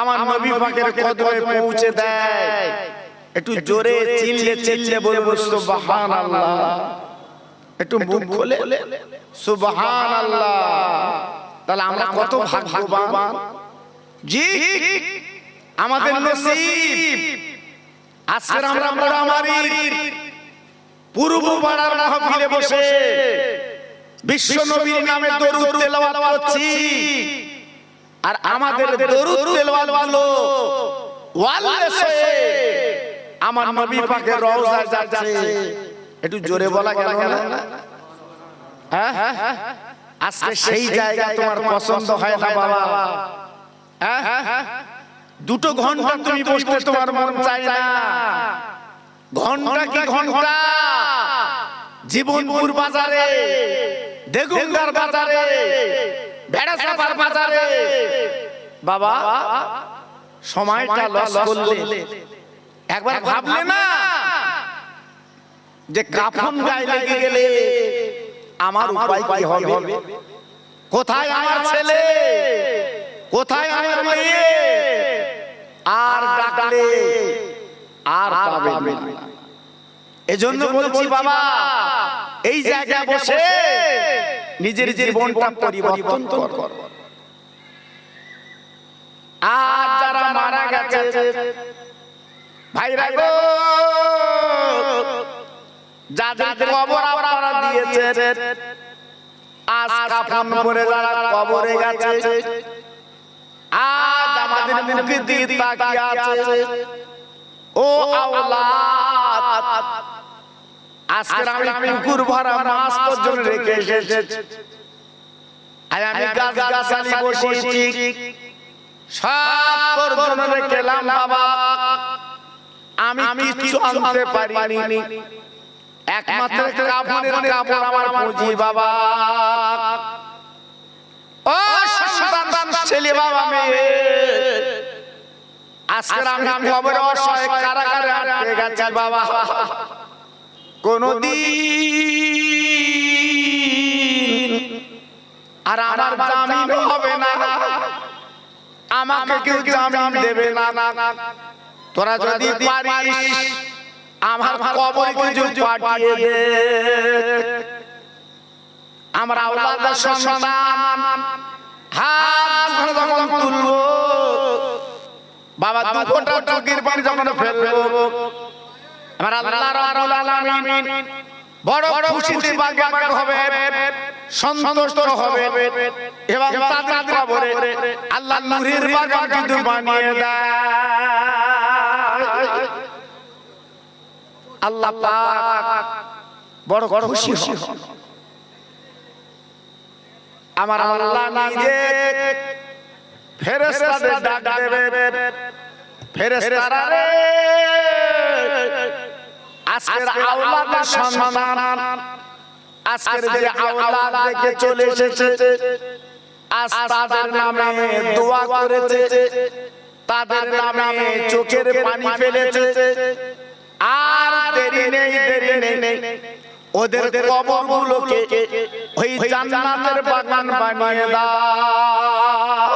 আমার নবী পাকের কদমে পৌঁছে দেয়। একটু জোরে চিল্লে চিল্লে বলবো সুবহানাল্লাহ। একটু মুখ খুলে সুবহানাল্লাহ। তাহলে আমরা কত ভাগ্যবান। জি, আমাদের নসিব। আজকে আমরা পোড়ামারির পূর্ব পাড়ার মাহফিলে বসে বিশ্ব নবীর নামে দরুদ তেলাওয়াত করছি। আর আমাদের দরুদ তেলাওয়াতগুলো ওয়াল্লাসে আমার নবী পাকের রওজায় যাচ্ছে। একটু জোরে বলা গেল না? হ্যাঁ, আজকে সেই জায়গা তোমার পছন্দ হয় না বাবা? হ্যাঁ, 2 ঘন্টা তুমি বসতে তোমার মন চায় না? ঘন্টা কি ঘন্টা জীবনপুর বাজারে, দেগুনদার বাজারে, বেড়াচাপার বাজারে বাবা সময়টা লস করলে একবার ভাবলে না যে কাফন গায়ে লেগে গেলে আমার উপায় কি হবে? কোথায় আমার ছেলে, কোথায় আমার মেয়ে? আর ডাকলে আর পাবে না। এজন্য বলছি বাবা, এই জায়গায় বসে নিজের জীবনটা পরিবর্তন কর। আর যারা মারা গেছে ভাইরা গো, যাদের কবর আপনারা দিয়েছেন, আজ কাফন পরে যারা কবরে গেছে, আজ আমাদের মুখে দিয়ে তাকিয়ে আছে, ও আওলাদ, আজকে আমি পুকুর ভরা মাছ পর্যন্ত রেখে এসেছি। আমি গাছগাছালি বসেছি, সব তোর জন্য রেখেলাম বাবা। আমি কিছু আনতে পারিনি, একমাত্র কাফনের কাপড় আমার পুঁজি বাবা। ও সন্তান ছেলে বাবা মেয়ে, আজকে আমি কবরে অসহায় কারাগারে আটকে গেছি বাবা। কোনদিন আর আমার জামিন হবে না, আমাকে কেউ জামিন দেবে না। তোরা যদি পারিস আমার কবরে কিছু পাঠিয়ে দে। আমরা আওলাদের সন্তান হাত যখন তুলবো বাবা, 2 ফোঁটা চোখের পানি যখন ফেলবো, আমার আল্লাহ রাব্বুল আলামিন বড় খুশিতে বাগবাগ হবে, সন্তুষ্ট হবে এবং তাদের কবরে আল্লাহ নূরের বাগান কিন্তু বানিয়ে দেয়। আল্লাহ পাক বড় খুশি হন। আমার আল্লাহ নিজে ফেরেশতাদের ডাক দেবে, ফেরেশতারা রে, আজকের আওলাদের সন্তান, আজকের যে আওলাদ দেখে চলে এসেছে, আজ তাদের নামে দোয়া করেছে, তাদের নামে চোখের পানি ফেলেছে। আর দেরি নেই, ওদের কবরগুলোকে ওই জান্নাতের বাগান বানিয়ে দাও।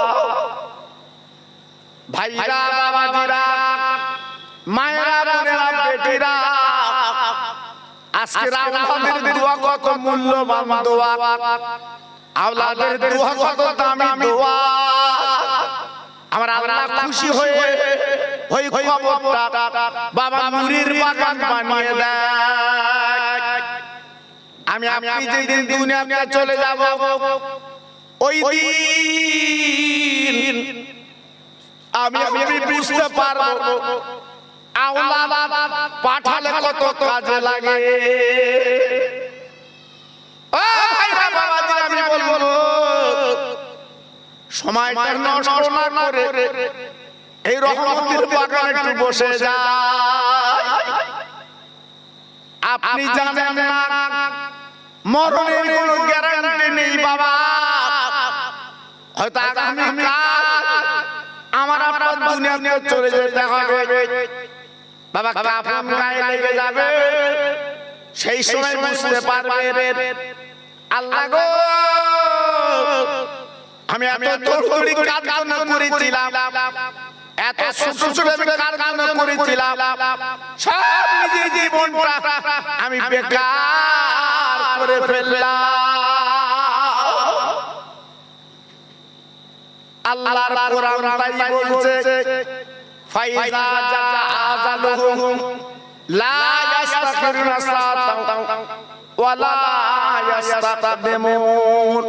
ভাইরা, বাবাজিরা, মায়েরা, বোনেরা, বেটিরা, আজকের আওলাদের দোয়া কত মূল্যবান দোয়া, আওলাদের দোয়া কত দামি দোয়া। আমার আল্লাহ খুশি হয়ে ওই কবরটা বাবা নূরের বাগান বানিয়ে দেয়। আমি আপনি যেদিন দুনিয়াতে চলে যাব, ওই দিন আমি বুঝতে পারবো আওলাদ পাঠালে কত কাজে লাগে। ও ভাইরা, বাবাজি, আমি বলবো সময়টা নষ্ট না করে এই রহমতের বাগানে একটু বসে যায়। আপনি জানেন না মরণের কোনো গ্যারান্টি নেই বাবা। হয়তো আগামীকাল আমার আপনার দুনিয়াতে চলে যেতে হবে বাবা, কাফন গায়ে লেগে যাবে। সেই সময় বুঝতে পারবে আল্লাহ গো আমি এত দৌড়দৌড়ি কার জন্য করেছিলাম, এত ছোট আমি কার জন্য করেছিলাম, সব নিজের জীবনটা আমি বেকার করে ফেললাম। আল্লাহর কোরআন তাই বলছে, ফাইজা আজালুহুম লা ইস্তাখিরুনা সাআতাও ওয়া লা ইস্তাকদিমুন।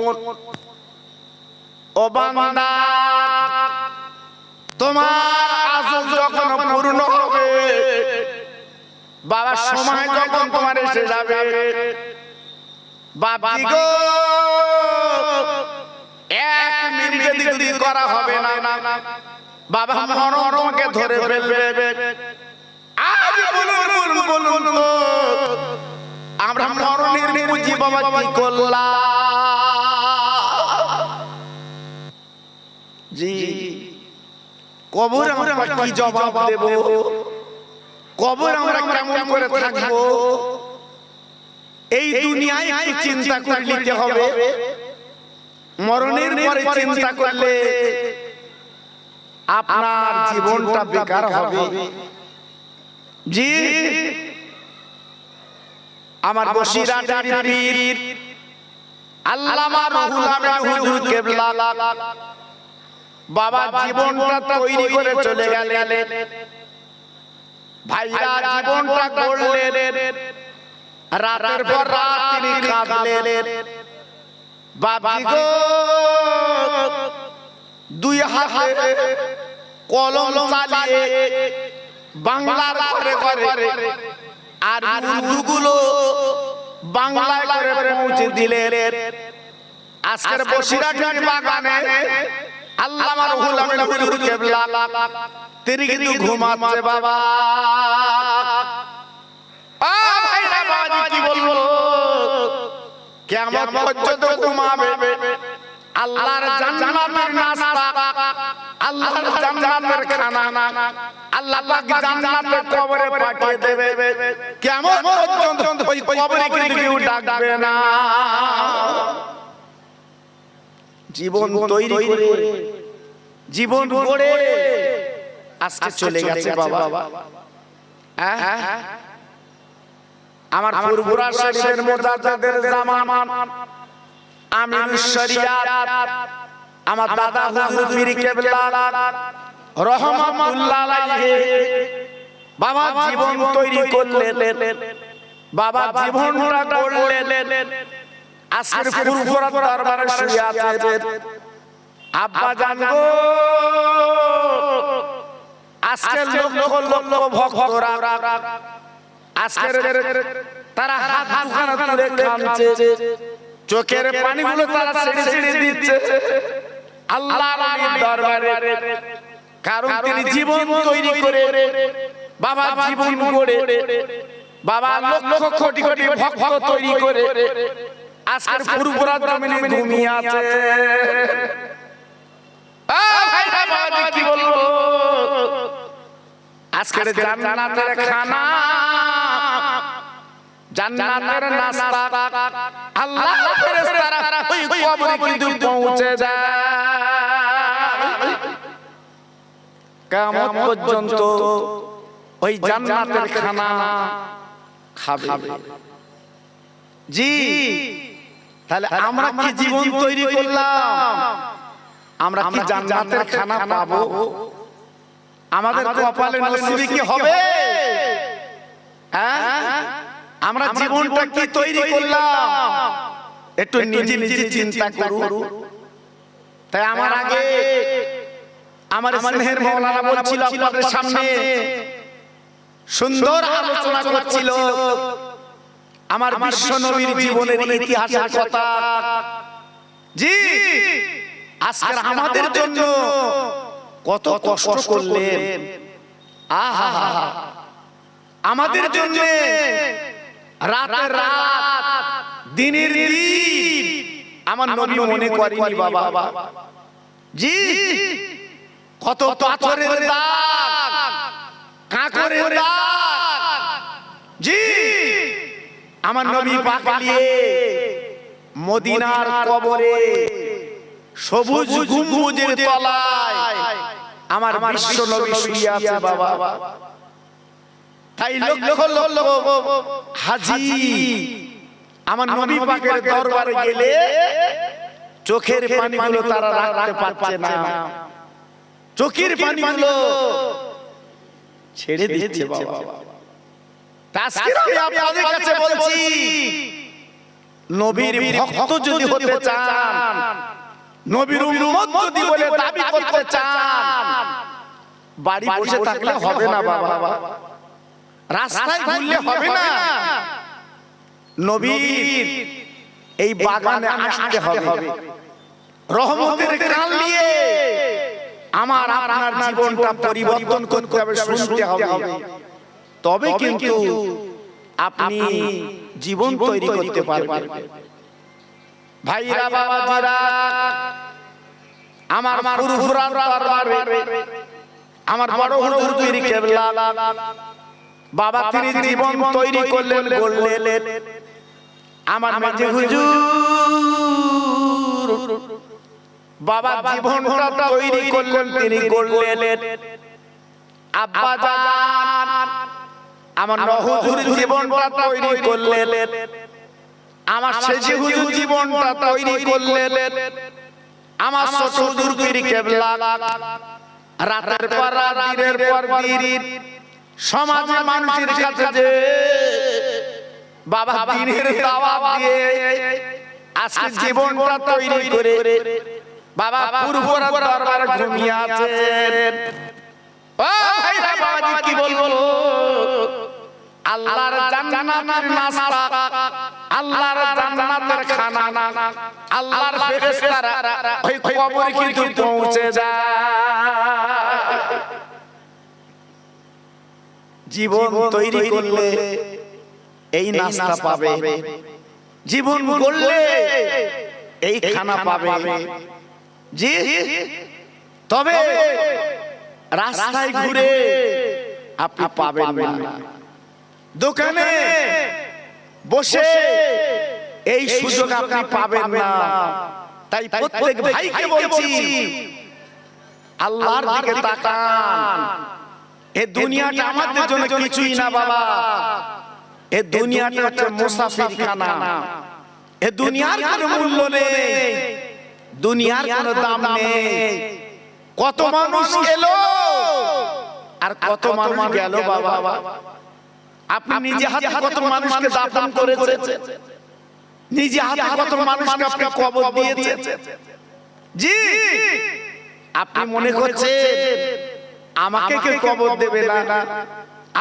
ও বান্দা, তোমার আজল যখন পূর্ণ হবে, বাবা সময় যখন তোমার এসে যাবে, বাবা গো 1 মিনিটে দেরি করা হবে না, বাবা মরণ তোমাকে ধরে ফেলবে। আজ বলুন তো আমরা মরণের বুঝি বাবা কি করলাম? জি, কবর আমরা কি জবাব দেব? কবর আমরা কেমন করে থাকবো? এই দুনিয়ায় একটু চিন্তা করে নিতে হবে, মরণের পরে চিন্তা করলে আপনার জীবনটা বেকার হবে। জি, আমার বসিরহাটের পীর আল্লামা রুহুল আমিন হুজুর কেবলা বাবা জীবনটা তৈরি করে চলে গেলেন। ভাইরা জীবনটা গড়লেন, রাতের পর রাত তিনি কাঁদলেন। বাবা গো 2 হাতে কলম চালিয়ে বাংলার ঘরে ঘরে আর উর্দুগুলো বাংলায় করে পৌঁছে দিলেন। আজকের বসিরহাটের বাগানে আল্লামা রুহুল আমিন হুজুর কেবলা তিনি কিন্তু ঘুমাচ্ছে বাবা। ভাইরা বাবা কি বলবো, কিয়ামত পর্যন্ত ঘুমাবে। আল্লাহর জান্নাতের নাস্তা, আল্লাহর জান্নাতের খানা আল্লাহ পাক জান্নাতের কবরে পাঠিয়ে দেবে। কিয়ামত পর্যন্ত ওই কবরে কিন্তু কেউ ডাকবে না। জীবন তৈরি করে, জীবন গড়ে আজকে চলে গেছে বাবা। আমার ফুরফুরা শরীফের মুজাদ্দিদের জামান আমিনুশ শরিয়াত আমার দাদা হুজুর পীর কেবলা রহমাতুল্লাহ আলাইহি বাবা জীবন তৈরি করলেন, বাবা জীবনটা গড়লেন। আজকের ফুরফুরা দরবারে শুয়ে আছেন আব্বা জান গো। আজকের লক্ষ লক্ষ ভক্তরা আজকের তারা হাত দুখানা তুলে কাঁদছে, চোখের পানিগুলো তারা ছেড়ে ছেড়ে দিচ্ছে আল্লাহর আলীর দরবারে। কারণ তিনি জীবন তৈরি করে, বাবা জীবন গড়ে, বাবা লক্ষ কোটি কোটি ভক্ত তৈরি করে আজকের ফুরফুরা জমিনে ঘুমিয়ে আছে। ভাইরা বাবা কি বলবো, আজকের জান্নাতের খানা, জান্নাতের নাস্তা আল্লাহর ফেরেশতারা ওই কবরে কিন্তু পৌঁছে যায়। কিয়ামত পর্যন্ত ওই জান্নাতের খানা খাবে। জি, তাহলে আমরা কি জীবন তৈরি করলাম? আমরা কি জান্নাতের খানা পাবো? আমাদের কপালে নসিবে কি হবে? আমরা জীবনটা কি তৈরি করলাম? একটু নিজে নিজে চিন্তা করুন। তাই আমার আগে আমার স্নেহের মাওলানা বলছিল আপনাদের সামনে, সুন্দর আলোচনা করছিল আমার বিশ্ব নবীর জীবনের ইতিহাসের কথা। জি, আজকে আমাদের জন্য কত কষ্ট করলেন, আহা আমাদের জন্য রাতের রাত দিনের দিন আমার নবী মনে করেনি বাবা। জি, কত পাথরের দাগ, কাঁকরের দাগ, জি আমার নবী পাক নিয়ে মদিনার কবরে সবুজ গম্বুজের তলায় আমার বিশ্ব নবী শুয়ে আছে বাবা। তাই লক্ষ লক্ষ হাজী আমার নবী পাকের দরবারে গেলে চোখের পানিগুলো তারা রাখতে পারছে না, চোখের পানিগুলো ছেড়ে দিচ্ছে বাবা। আজকে আমি আপনাদের কাছে বলছি, নবীর ভক্ত যদি হতে চান, নবীর উম্মত যদি বলে দাবি করতে চান, বাড়ি বসে থাকলে হবে না বাবা, রাস্তায় ঘুরলে হবে না, নবীর এই বাগানে আসতে হবে। রহমতের কান নিয়ে আমার আপনার জীবনটা পরিবর্তন করতে হবে, শুনতে হবে, তবে কিন্তু আপনি জীবন তৈরি করতে পারবেন। ভাইরা বাবাজিরা, আমার ফুরফুরার দরবারে আমার বড় হুজুর পীর কেবলা বাবা তিনি জীবন তৈরি করলেন, গড়লেন। আমার মেজে হুজুর বাবা জীবনটা তৈরি করলেন, তিনি গড়লেন। আব্বা জান আমার হুজুর জীবনটা তৈরি করলেন, আমার সেজে হুজুর জীবনটা তৈরি করলেন। আমার ছোট হুজুর পীর কেবলা রাতের পর রাত, দিনের পর দিন সমাজে মানুষের কাছে যে বাবা দিনের দাওয়াত দিয়ে আজকে জীবনটা তৈরি করে বাবা ফুরফুরার দরবারে ঘুমিয়ে আছেন। ও ভাইরা বাবাজি, কি বলবো, আল্লাহর জান্নাতের নাস্তা, আল্লাহর জান্নাতের খানা, আল্লাহর ফেরেশতারা ওই কবরে কিন্তু পৌঁছে যায়। জীবন তৈরি করলে এই নাস্তা পাবে, জীবন গড়লে এই খানা পাবে। জি, তবে রাস্তায় ঘুরে আপনি পাবেন না, দোকানে বসে এই সুযোগ আপনি পাবেন না। তাই প্রত্যেক ভাইকে বলছি, আল্লাহর দিকে তাকান। এই দুনিয়াটা আমাদের জন্য কিছুই না বাবা, এই দুনিয়াটা হচ্ছে মুসাফিরখানা। এই দুনিয়ার কোনো মূল্য নেই, দুনিয়ার কোনো দাম নেই। কত মানুষ এলো আর কত মানুষ গেল বাবা। আপনি নিজে হাতে কত মানুষকে দাফন করেছেন, নিজে হাতে কত মানুষকে আপনি কবর দিয়েছেন। জি, আপনি মনে করছেন আমাকে কেউ কবর দেবে না,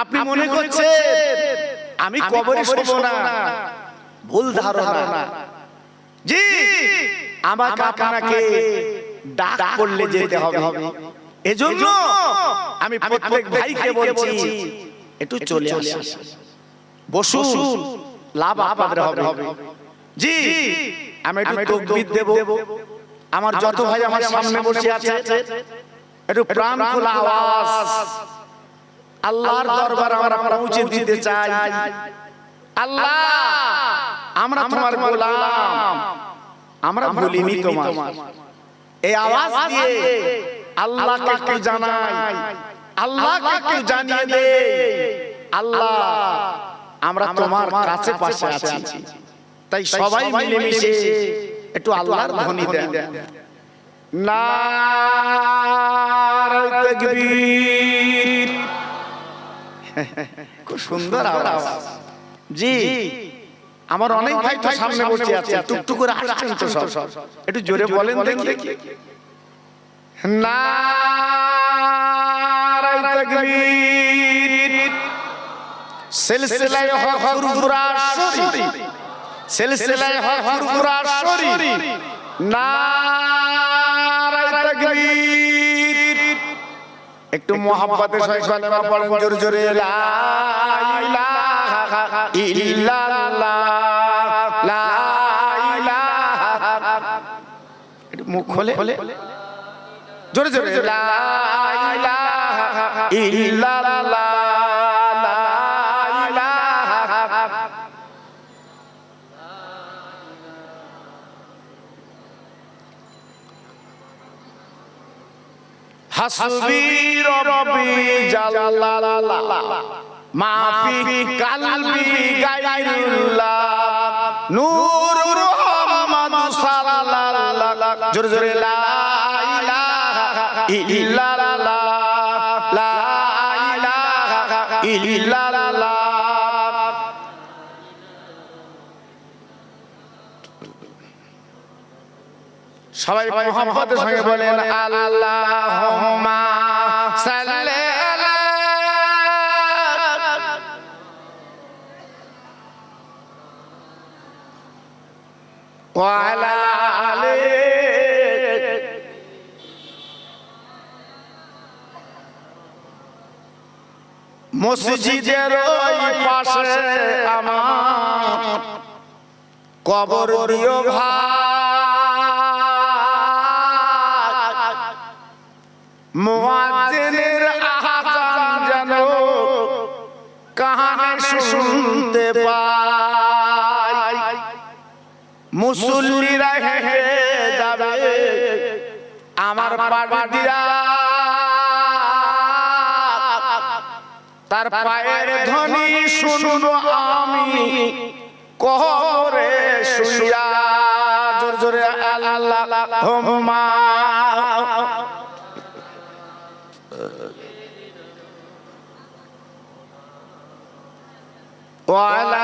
আপনি মনে করছেন আমি কবরে শোব না, ভুল ধারণা। জি, আমাকে আপনাকে ডাক করলে যেতে হবে। এজন্য আমি প্রত্যেক ভাইকে বলছি, একটু চলে আসুন, বসুন, লাভ আপনাদের হবে। জি, আমি একটু তাকবীর দেব। আমার যত ভাই আমার সামনে বসে আছে, একটু প্রাণ খোলা আওয়াজ আল্লাহর দরবারে আমরা পৌঁছে দিতে চাই। আল্লাহ, আমরা তোমার গোলাম, আমরা ভুলিনি তোমার। এই আওয়াজ দিয়ে আল্লাহকে একটু জানাই, আল্লাহকে একটু জানিয়ে দে, আল্লাহ আমরা তোমার কাছে পাশে আছি। তাই সবাই মিলেমিশে একটু আল্লাহর ধ্বনি দেন। নারে তাকবীর। খুব সুন্দর আওয়াজ। জি, আমার অনেক ভাই তো সামনে বসে আছে, টুকটুক করে আসছেন তো সব, একটু জোরে বলেন দেখি। নারে তাকবীর। সিলসিলায়ে হক ফুরফুরা শরীফ, সিলসিলায়ে হক ফুরফুরা শরীফ। নারে তাকবীর। একটু মোহাব্বতের সাথে কালেমা পড়েন জোরে জোরে। লা ইলাহা ইল্লাল্লাহ, লা ইলাহা। একটু মুখ খোলে জোরে জোরে। লা ইলাহা ইল্লাল্লাহ, লা ইলাহা। হাসবি রব্বি জাল্লাল্লাহ মাফি কালবি গায়রুল্লাহ নূর মুহাম্মদ সাল্লাল্লাহ জোরে জোরে লা ইলাহা ইল্লাল্লাহ লা ইলাহা ইল্লাল্লাহ। সবাই মুহাম্মদের সঙ্গে বলেন আল্লাহুম্মা সাল্লি আলা ওয়া আলা আলি মসজিদের ওই পাশে আমার কবর দিও ভাই মুয়াজ্জিনের আযান যেন কানে শুনতে পাই মুসল্লিরা হেঁটে যাবে আমার পাড়ি দিয়া তার পায়ের ধ্বনি শুনবো আমি কবরে শুইয়া জোরে জোরে আল্লাহুম্মা ওয়া আলা